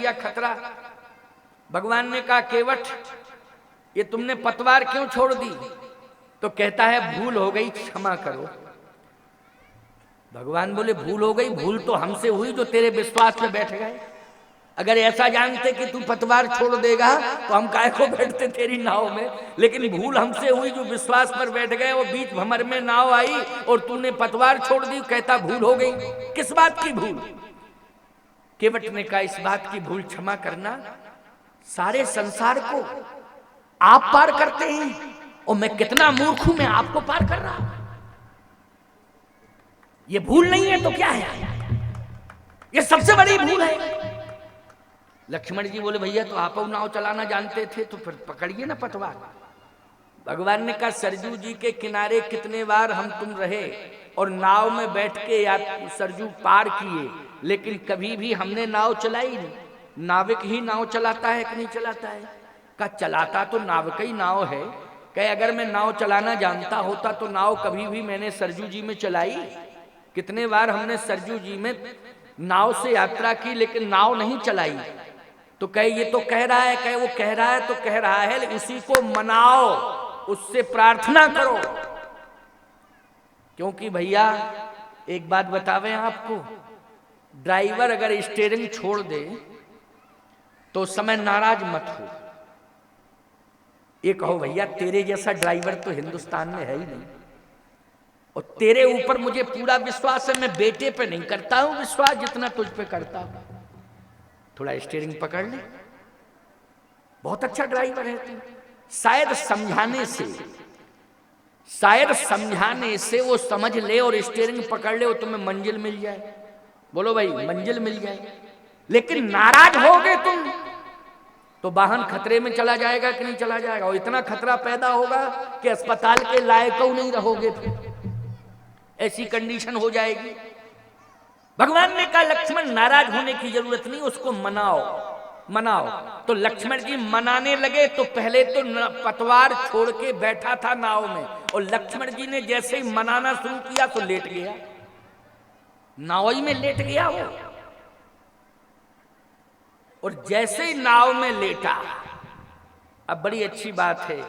या खतरा। भगवान ने कहा केवट ये तुमने पतवार क्यों छोड़ दी? तो कहता है भूल हो गई, क्षमा करो। भगवान बोले भूल हो गई? भूल तो हमसे हुई जो तेरे विश्वास में बैठ गए। अगर ऐसा जानते कि तू पतवार छोड़ देगा तो हम काहे को बैठते तेरी नाव में। लेकिन भूल हमसे हुई जो विश्वास पर बैठ गए। वो बीच भंवर में नाव आई और तूने पतवार छोड़ दी। कहता भूल हो गई। किस बात की भूल? केवट ने कहा इस बात की भूल क्षमा करना, सारे संसार को आप पार करते हैं और मैं कितना मूर्ख हूं, मैं आपको पार कर रहा हूं। ये भूल नहीं है तो क्या है? ये सबसे बड़ी भूल है। लक्ष्मण जी बोले भैया तो आप नाव चलाना जानते थे तो फिर पकड़िए ना पतवार। भगवान ने कहा सरजू जी के किनारे कितने बार हम तुम रहे और नाव में बैठ के या सरजू पार किए, लेकिन कभी भी हमने नाव चलाई नहीं। नाविक ही नाव चलाता है कि नहीं चलाता है? कहा चलाता तो नाविक ही नाव है। कहे अगर मैं नाव चलाना जानता होता तो नाव कभी भी मैंने सरजू जी में चलाई? कितने बार हमने सरजू जी में नाव से यात्रा की लेकिन नाव नहीं चलाई। तो कहे ये तो कह रहा है, कहे वो कह रहा है तो कह रहा है, उसी को मनाओ, उससे प्रार्थना करो। क्योंकि भैया एक बात बतावें आपको, ड्राइवर अगर स्टीयरिंग छोड़ दे तो उस समय नाराज मत हो। ये कहो भैया तेरे जैसा ड्राइवर तो हिंदुस्तान में है ही नहीं और तेरे ऊपर मुझे पूरा विश्वास है। मैं बेटे पे नहीं करता हूं विश्वास जितना तुझ पे करता हूं। थोड़ा स्टीयरिंग पकड़ ले, बहुत अच्छा ड्राइवर है तू। शायद समझाने से वो समझ ले और स्टीयरिंग पकड़ ले और तुम्हें मंजिल मिल जाए। बोलो भाई मंजिल मिल जाए। लेकिन नाराज होगे तुम तो वाहन खतरे में चला जाएगा कि नहीं चला जाएगा? और इतना खतरा पैदा होगा कि अस्पताल के लायक नहीं रहोगे। फिर ऐसी कंडीशन हो जाएगी। भगवान ने कहा लक्ष्मण नाराज होने की जरूरत नहीं, उसको मनाओ। तो लक्ष्मण जी मनाने लगे तो पहले तो पतवार छोड़ के बैठा था नाव में और लक्ष्मण जी ने जैसे ही मनाना शुरू किया तो लेट गया, नाव ही में लेट गया वो। और जैसे ही नाव में लेटा, अब बड़ी अच्छी बात है,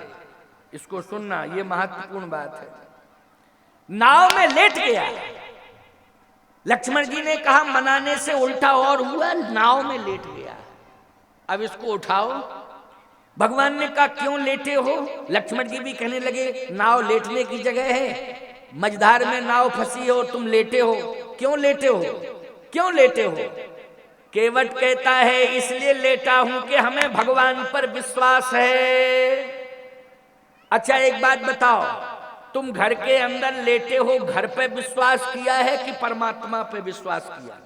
इसको सुनना, ये महत्वपूर्ण बात है। नाव में लेट गया, लक्ष्मण जी ने कहा मनाने से उल्टा और हुआ, नाव में लेट गया। अब इसको उठाओ। भगवान ने कहा क्यों लेटे हो? लक्ष्मण जी भी कहने लगे नाव लेटने की जगह है, मझधार में नाव फंसी है और तुम लेटे हो। क्यों लेटे हो? केवट कहता है इसलिए लेटा हूं कि हमें भगवान पर विश्वास है। अच्छा एक बात बताओ, तुम घर के अंदर लेटे हो, घर पे विश्वास किया है कि परमात्मा पे विश्वास किया?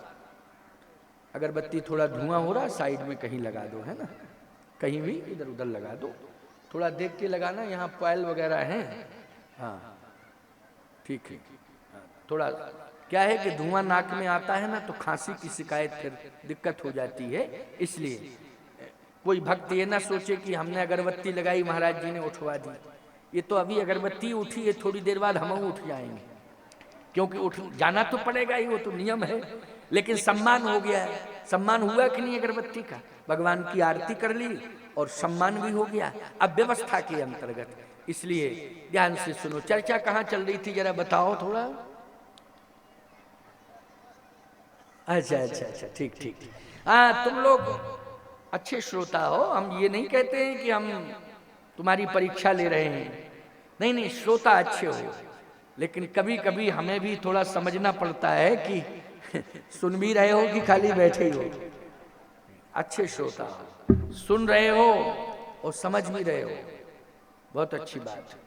अगरबत्ती थोड़ा धुआं हो रहा, साइड में कहीं लगा दो, है ना, कहीं भी इधर उधर लगा दो, थोड़ा देख के लगाना, यहाँ पॉइल वगैरह हैं। हाँ ठीक है। थोड़ा क्या है कि धुआं नाक में आता है ना तो खांसी की शिकायत फिर दिक्कत हो जाती है। इसलिए कोई भक्त ये ना सोचे कि हमने अगरबत्ती लगाई महाराज जी ने उठवा दी। ये तो अभी अगरबत्ती उठी है, थोड़ी देर बाद हम उठ जाएंगे, क्योंकि उठ जाना तो पड़ेगा ही, वो तो नियम है। लेकिन सम्मान हो गया है। सम्मान हुआ कि नहीं अगरबत्ती का? भगवान की आरती कर ली और सम्मान भी हो गया, अब व्यवस्था के अंतर्गत। इसलिए ध्यान से सुनो। चर्चा कहाँ चल रही थी जरा बताओ थोड़ा। अच्छा ठीक। हाँ तुम लोग अच्छे श्रोता हो, हम ये नहीं कहते हैं कि हम तुम्हारी परीक्षा ले रहे हैं, नहीं, श्रोता अच्छे हो, लेकिन कभी कभी हमें भी थोड़ा समझना पड़ता है कि सुन भी रहे हो कि खाली बैठे ही हो। अच्छे श्रोता सुन रहे हो और समझ भी रहे हो, बहुत अच्छी बात है।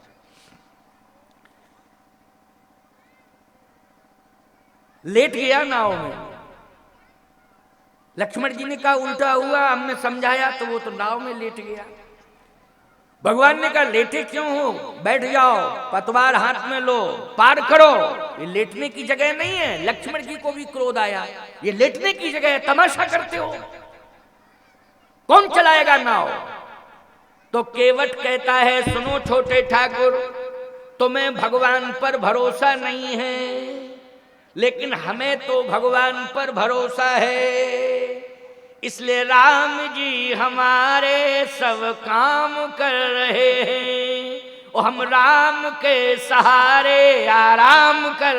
लेट गया नाव में, लक्ष्मण जी ने कहा उल्टा हुआ, हमने समझाया तो वो तो नाव में लेट गया। भगवान ने कहा लेटे क्यों हो, बैठ जाओ, पतवार हाथ में लो, पार करो। ये लेटने की जगह नहीं है। लक्ष्मण जी को भी क्रोध आया, ये लेटने की जगह है, तमाशा करते हो, कौन चलाएगा नाव? तो केवट कहता है सुनो छोटे ठाकुर, तुम्हें भगवान पर भरोसा नहीं है, लेकिन हमें तो भगवान पर भरोसा है। इसलिए राम जी हमारे सब काम कर रहे हैं और हम राम के सहारे आराम कर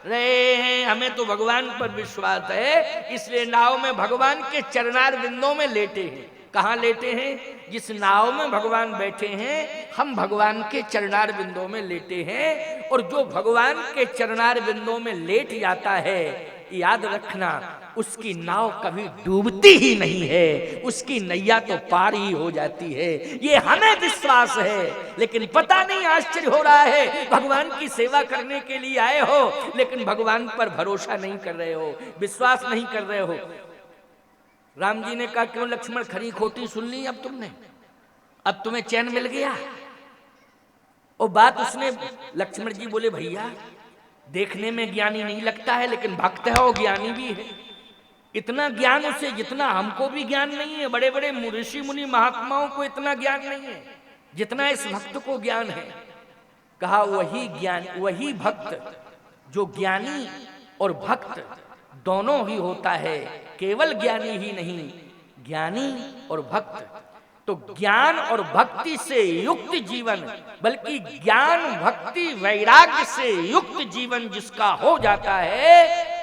रहे हैं। हमें तो भगवान पर विश्वास है, इसलिए नाव में भगवान के चरणार बिंदों में लेटे हैं। कहाँ लेटे हैं? जिस नाव में भगवान बैठे हैं हम भगवान के चरणार बिंदों में लेटे हैं। और जो भगवान के चरणार बिंदों में लेट जाता है, याद रखना, उसकी नाव कभी डूबती ही नहीं है, उसकी नैया तो पार ही हो जाती है। ये हमें विश्वास है, लेकिन पता नहीं आश्चर्य हो रहा है, भगवान की सेवा करने के लिए आए हो लेकिन भगवान पर भरोसा नहीं कर रहे हो, विश्वास नहीं कर रहे हो। राम जी ने कहा, क्यों लक्ष्मण, खरी खोटी सुन ली अब तुमने? अब तुम्हें चैन मिल गया? और बात उसने, लक्ष्मण जी बोले, भैया देखने में ज्ञानी नहीं लगता है लेकिन भक्त है और ज्ञानी भी है। इतना ज्ञान उसे जितना हमको भी ज्ञान नहीं है, बड़े बड़े ऋषि मुनि महात्माओं को इतना ज्ञान नहीं है जितना इस भक्त को ज्ञान है। कहा वही ज्ञान, वही भक्त जो ज्ञानी और भक्त दोनों ही होता है, केवल ज्ञानी ही नहीं, ज्ञानी और भक्त। तो ज्ञान और भक्ति से युक्त जीवन, बल्कि ज्ञान भक्ति वैराग्य से युक्त जीवन जिसका हो जाता है,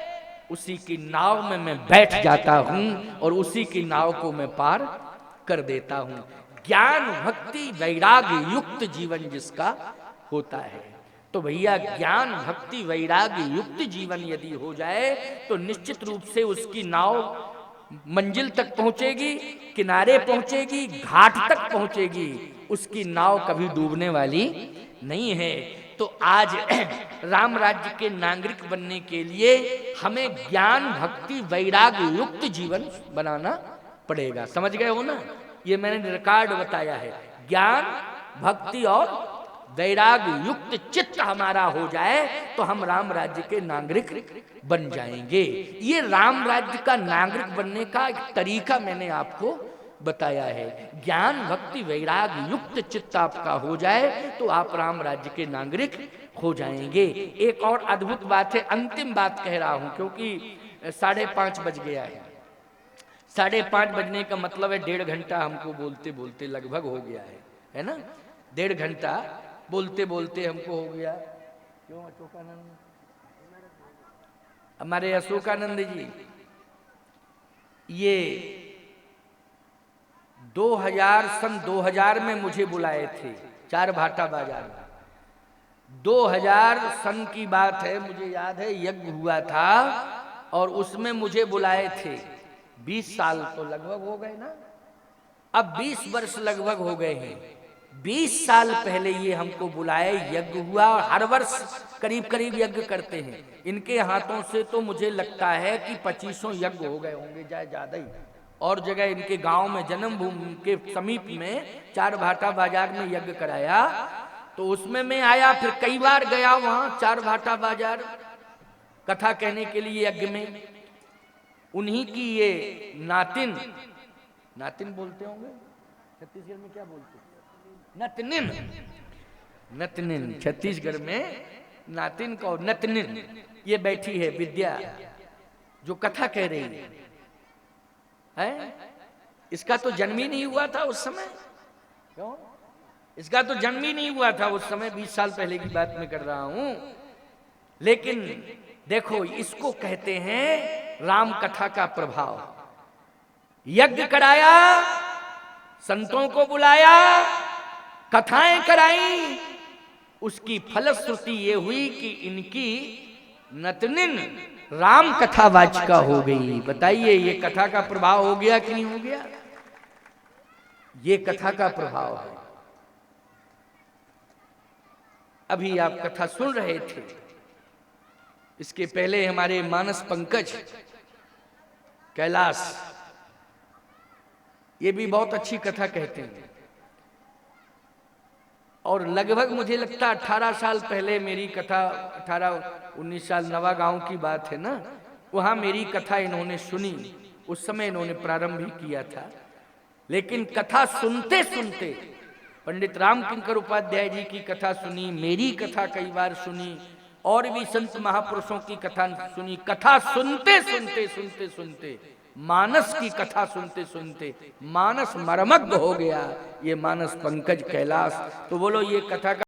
उसी की नाव में मैं बैठ जाता हूं और उसी की नाव को मैं पार कर देता हूं। ज्ञान भक्ति वैराग्य युक्त जीवन जिसका होता है। तो भैया ज्ञान भक्ति वैराग्य युक्त जीवन यदि हो जाए तो निश्चित रूप से उसकी नाव मंजिल तक पहुंचेगी, किनारे पहुंचेगी, घाट तक पहुंचेगी, उसकी नाव कभी डूबने वाली नहीं है। तो आज राम राज्य के नागरिक बनने के लिए हमें ज्ञान भक्ति वैराग्य युक्त जीवन बनाना पड़ेगा। समझ गए हो ना? ये मैंने रिकॉर्ड बताया है। ज्ञान भक्ति और वैराग्य युक्त चित्त हमारा हो जाए तो हम राम राज्य के नागरिक बन जाएंगे। ये राम राज्य का नागरिक बनने का एक तरीका मैंने आपको बताया है। ज्ञान भक्ति वैराग्य युक्त चित्त आपका हो जाए तो आप राम राज्य के नागरिक हो जाएंगे। एक और अद्भुत बात है, अंतिम बात कह रहा हूं क्योंकि 5:30 बज गया है। 5:30 बजने का मतलब है 1.5 घंटा हमको बोलते बोलते लगभग हो गया है ना? 1.5 घंटा बोलते बोलते हमको हो गया। क्यों अशोकानंद, हमारे अशोकानंद जी ये सन 2000 में मुझे बुलाए थे चारभाठा बाजार में। 2000 सन की बात है, मुझे याद है, यज्ञ हुआ था और उसमें मुझे बुलाए थे। 20 साल तो लगभग हो गए ना, अब 20 वर्ष लगभग हो गए हैं। 20 साल पहले ये हमको बुलाए, यज्ञ हुआ और हर वर्ष करीब करीब यज्ञ करते हैं। इनके हाथों से तो मुझे लगता है कि 2500 यज्ञ हो गए होंगे, चाहे ज्यादा ही। और जगह इनके गांव में, जन्मभूमि के समीप में चारभाठा बाजार में यज्ञ कराया, तो उसमें मैं आया, फिर कई बार गया वहां चारभाठा बाजार कथा कहने के लिए यज्ञ में। उन्हीं की ये नातिन बोलते होंगे, छत्तीसगढ़ में क्या बोलते हैं? नतनिन छत्तीसगढ़ में नातिन को नतनिन, ये बैठी है विद्या जो कथा कह रही है। इसका तो जन्म ही नहीं हुआ था उस समय। क्यों? इसका तो जन्म ही नहीं हुआ था उस समय, 20 साल पहले की बात मैं कर रहा हूं। लेकिन देखो, इसको कहते हैं राम कथा का प्रभाव। यज्ञ कराया, संतों को बुलाया, कथाएं कराई, उसकी फलश्रुति ये हुई कि इनकी नतनिन राम कथा वाचिका हो गई। बताइए, ये कथा का प्रभाव हो गया कि नहीं हो गया? ये कथा का प्रभाव है। अभी आप कथा सुन रहे थे, इसके पहले हमारे मानस पंकज कैलाश, ये भी बहुत अच्छी कथा कहते हैं। और लगभग मुझे लगता 18 साल पहले मेरी कथा, 18-19 साल, नवागांव की बात है ना, वहां मेरी कथा इन्होंने सुनी। उस समय इन्होंने प्रारंभ ही किया था। लेकिन कथा सुनते सुनते पंडित राम किंकर उपाध्याय जी की कथा सुनी, मेरी कथा कई बार सुनी, और भी संत महापुरुषों की कथा सुनी। कथा सुनते सुनते सुनते सुनते मानस की कथा सुनते सुनते मानस मर्मग्न हो गया। ये मानस पंकज कैलाश। तो बोलो ये कथा का